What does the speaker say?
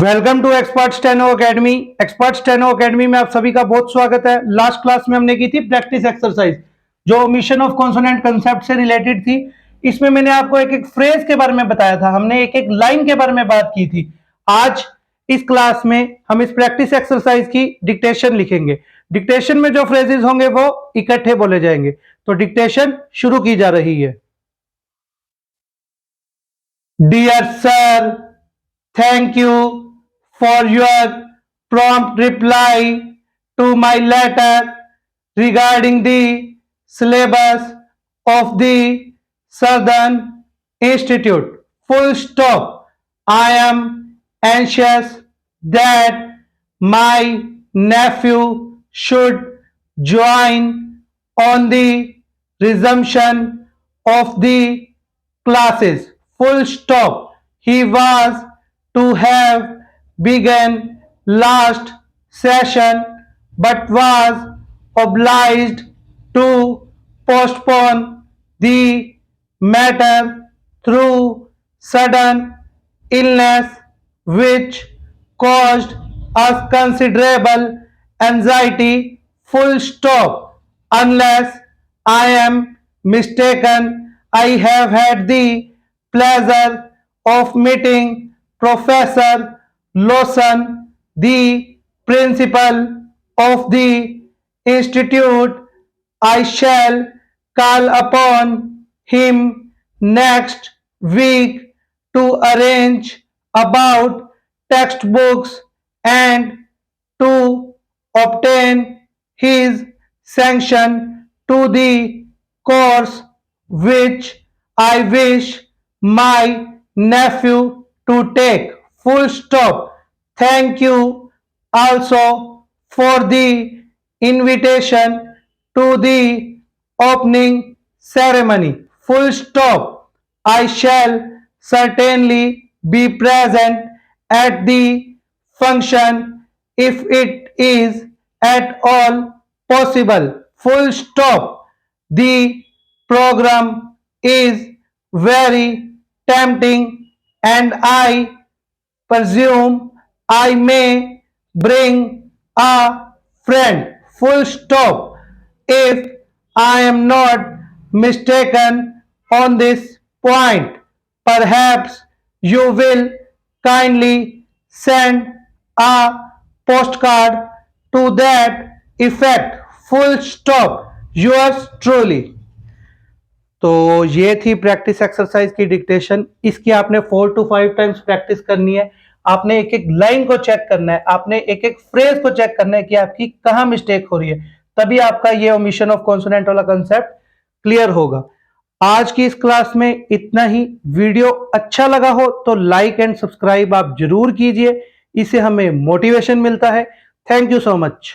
Welcome to Expert Steno Academy. Expert Steno Academy में आप सभी का बहुत स्वागत है। लास्ट क्लास में हमने की थी प्रैक्टिस एक्सरसाइज जो ओमिशन ऑफ कॉन्सोनेंट कंसेप्ट से रिलेटेड थी। इसमें मैंने आपको एक एक फ्रेज के बारे में बताया था, हमने एक एक लाइन के बारे में बात की थी। आज इस क्लास में हम इस प्रैक्टिस एक्सरसाइज की डिक्टेशन लिखेंगे। डिक्टेशन में जो फ्रेजेस होंगे वो इकट्ठे बोले जाएंगे। तो डिक्टेशन शुरू की जा रही है। Dear sir, thank you for your prompt reply to my letter regarding the syllabus of the Southern Institute. Full stop. I am anxious that my nephew should join on the resumption of the classes. Full stop. He was to have begun last session but was obliged to postpone the matter through sudden illness which caused us considerable anxiety. Full stop. Unless I am mistaken, I have had the pleasure of meeting Professor Lawson, the principal of the institute. I shall call upon him next week to arrange about textbooks and to obtain his sanction to the course which I wish my nephew to take. Full stop. Thank you also for the invitation to the opening ceremony. Full stop. I shall certainly be present at the function if it is at all possible. Full stop. The program is very tempting and I presume I may bring a friend. Full stop. If I am not mistaken on this point, perhaps you will kindly send a postcard to that effect. Full stop. Yours truly. तो ये थी practice exercise की dictation. इसकी आपने 4 to 5 times practice करनी है। आपने एक एक लाइन को चेक करना है, आपने एक एक फ्रेज को चेक करना है कि आपकी कहां मिस्टेक हो रही है, तभी आपका ये ओमिशन ऑफ कॉन्सोनेंट वाला कंसेप्ट क्लियर होगा। आज की इस क्लास में इतना ही। वीडियो अच्छा लगा हो तो लाइक एंड सब्सक्राइब आप जरूर कीजिए, इससे हमें मोटिवेशन मिलता है। Thank you so much.